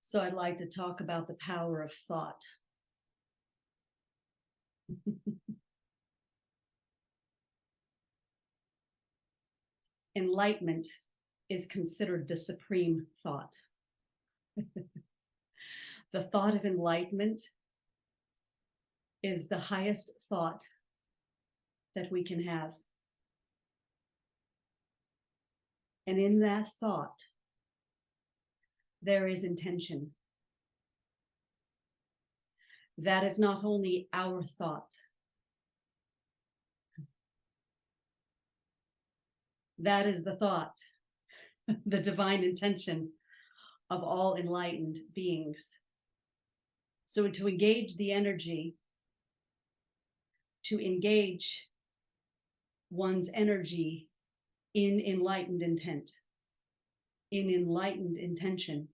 So I'd like to talk about the power of thought. Enlightenment is considered the supreme thought. The thought of enlightenment is the highest thought that we can have. And in that thought, there is intention. That is not only our thought. That is the thought, the divine intention of all enlightened beings. So to engage the energy, to engage one's energy in enlightened intent, in enlightened intention,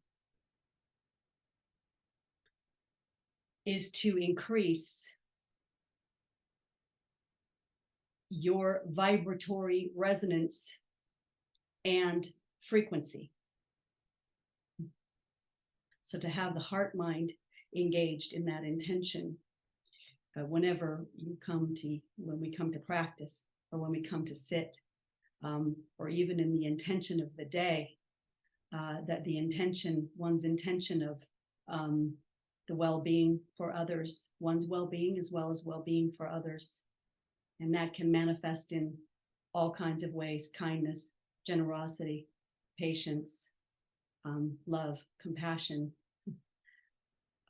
is to increase your vibratory resonance and frequency. So to have the heart mind engaged in that intention, when we come to practice, or when we come to sit, or even in the intention of the day, that one's intention of the well-being for others, one's well-being as well as well-being for others. And that can manifest in all kinds of ways: kindness, generosity, patience, love, compassion.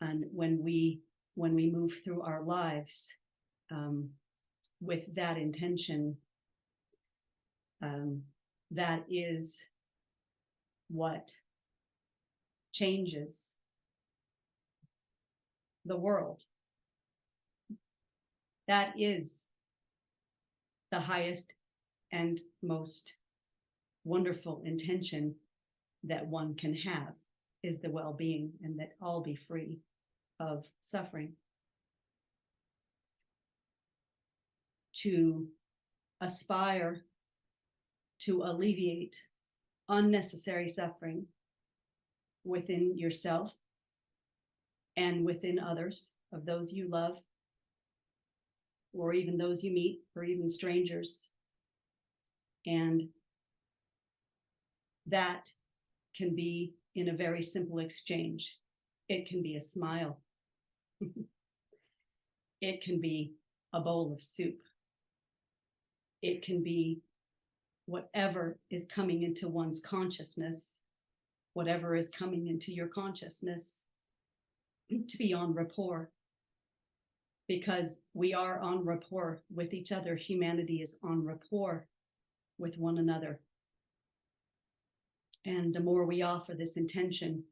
And when we move through our lives with that intention, that is what changes the world. That is the highest and most wonderful intention that one can have, is the well-being, and that all be free of suffering. To aspire to alleviate unnecessary suffering within yourself and within others, of those you love, or even those you meet, or even strangers. And that can be in a very simple exchange. It can be a smile. It can be a bowl of soup. It can be whatever is coming into one's consciousness, whatever is coming into your consciousness, to be on rapport. Because we are on rapport with each other. Humanity is on rapport with one another. And the more we offer this intention,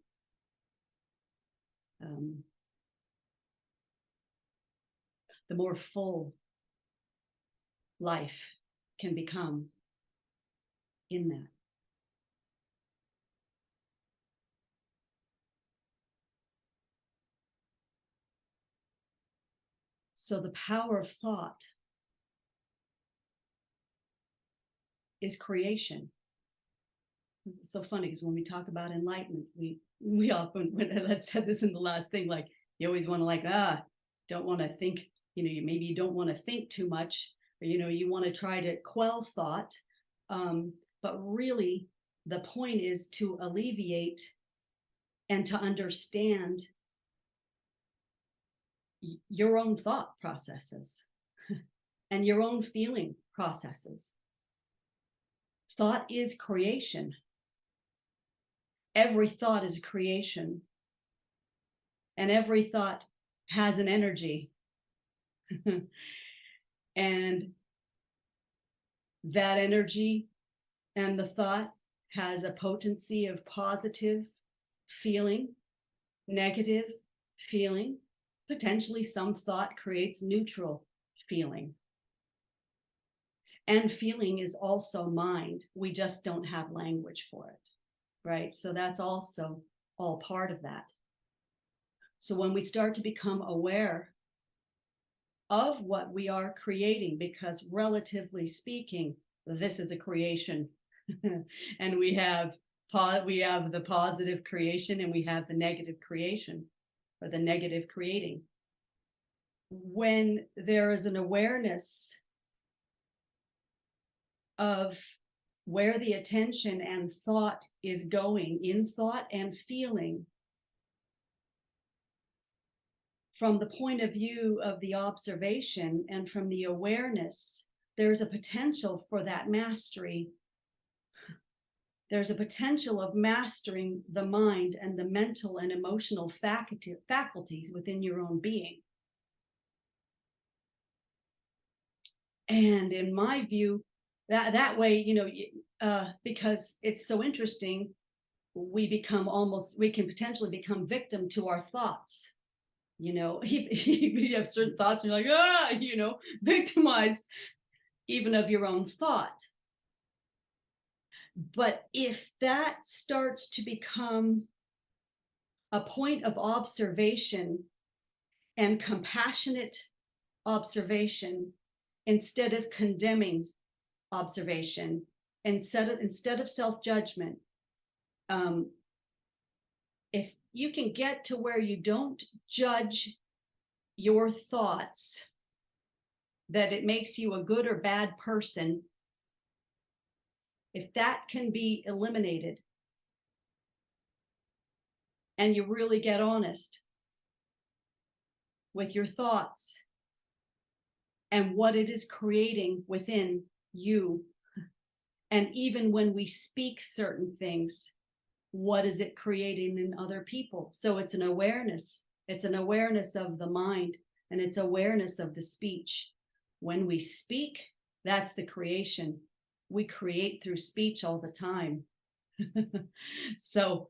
the more full life can become in that. So the power of thought is creation. It's so funny because when we talk about enlightenment, we often, let's said this in the last thing, like you always want to don't want to think, maybe you don't want to think too much, or, you want to try to quell thought. But really the point is to alleviate and to understand your own thought processes and your own feeling processes. Thought is creation. Every thought is creation. And every thought has an energy. And that energy and the thought has a potency of positive feeling, negative feeling. Potentially some thought creates neutral feeling. And feeling is also mind. We just don't have language for it, right? So that's also all part of that. So when we start to become aware of what we are creating, because relatively speaking, this is a creation, and we have we have the positive creation and we have the negative creation, or the negative creating. When there is an awareness of where the attention and thought is going, in thought and feeling, from the point of view of the observation and from the awareness, there's a potential for that mastery. There's a potential of mastering the mind and the mental and emotional faculties within your own being. And in my view, that way, because it's so interesting, we can potentially become victim to our thoughts. If you have certain thoughts and you're like, victimized even of your own thought. But if that starts to become a point of observation and compassionate observation, instead of condemning observation, instead of self-judgment, if you can get to where you don't judge your thoughts, that it makes you a good or bad person, if that can be eliminated and you really get honest with your thoughts and what it is creating within you, and even when we speak certain things, what is it creating in other people? So it's an awareness. It's an awareness of the mind, and it's awareness of the speech. When we speak, that's the creation. We create through speech all the time. So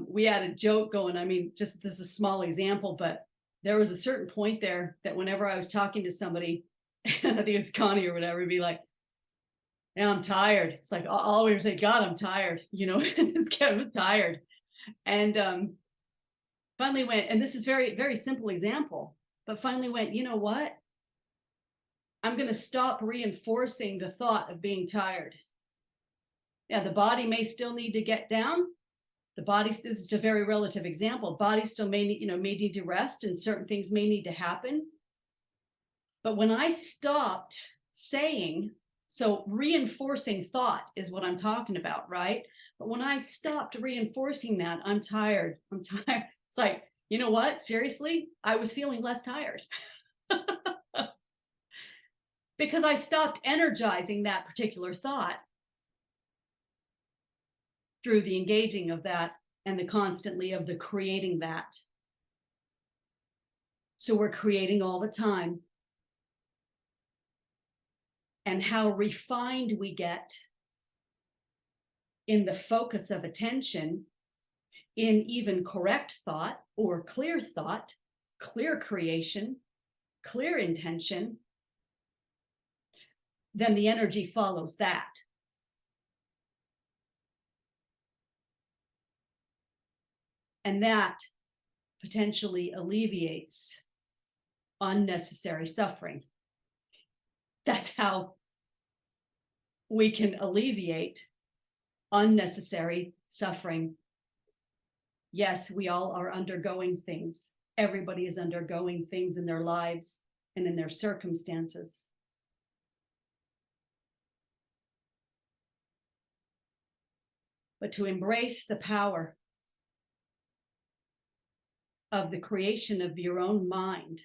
we had a joke going. Just this is a small example, but there was a certain point there that whenever I was talking to somebody, I think it was Connie or whatever, be like, "Yeah, I'm tired." It's like, I'll always say, "God, I'm tired." Just get I'm tired. And finally went, and this is very, very simple example, but finally went, you know what? I'm going to stop reinforcing the thought of being tired. Yeah, the body may still need to get down. This is a very relative example. Body still may need to rest, and certain things may need to happen. But when I stopped saying, so reinforcing thought is what I'm talking about, right? But when I stopped reinforcing that, I'm tired. It's like, you know what? Seriously, I was feeling less tired. Because I stopped energizing that particular thought through the engaging of that and the constantly of the creating that. So we're creating all the time. And how refined we get in the focus of attention, in even correct thought or clear thought, clear creation, clear intention, then the energy follows that. And that potentially alleviates unnecessary suffering. That's how we can alleviate unnecessary suffering. Yes, we all are undergoing things. Everybody is undergoing things in their lives and in their circumstances. But to embrace the power of the creation of your own mind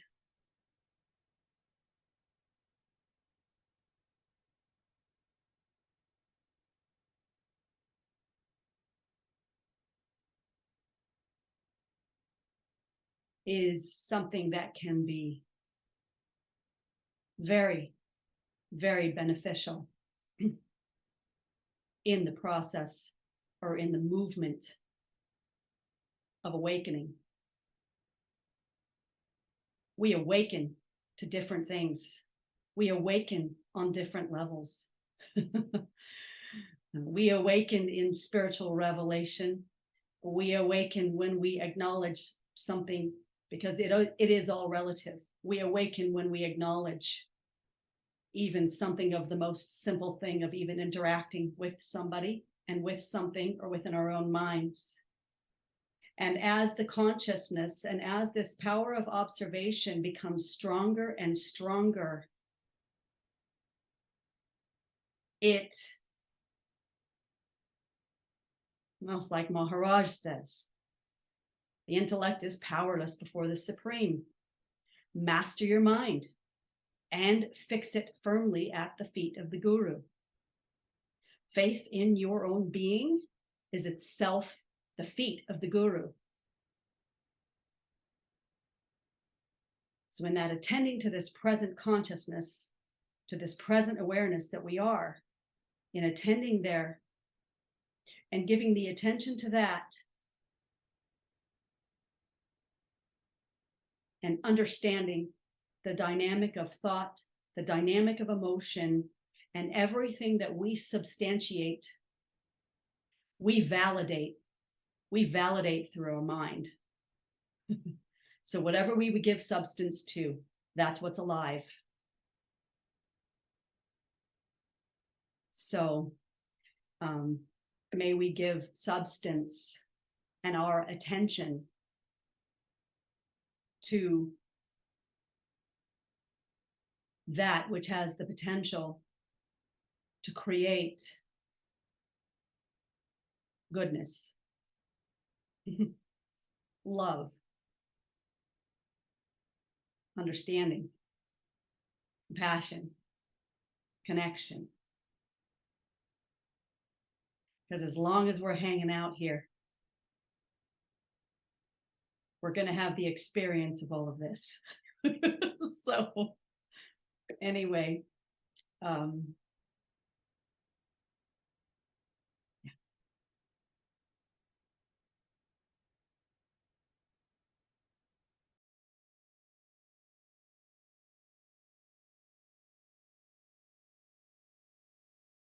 is something that can be very, very beneficial in the process or in the movement of awakening. We awaken to different things. We awaken on different levels. We awaken in spiritual revelation. We awaken when we acknowledge something, because it is all relative. We awaken when we acknowledge even something of the most simple thing of even interacting with somebody. and with something or within our own minds. And as the consciousness and as this power of observation becomes stronger and stronger, it's like Maharaj says, the intellect is powerless before the Supreme. Master your mind and fix it firmly at the feet of the Guru. Faith in your own being is itself the feet of the Guru. So in that attending to this present consciousness, to this present awareness that we are, in attending there and giving the attention to that and understanding the dynamic of thought, the dynamic of emotion, and everything that we substantiate, we validate through our mind. So whatever we would give substance to, that's what's alive. So may we give substance and our attention to that which has the potential to create goodness, love, understanding, compassion, connection. Because as long as we're hanging out here, we're going to have the experience of all of this. So anyway,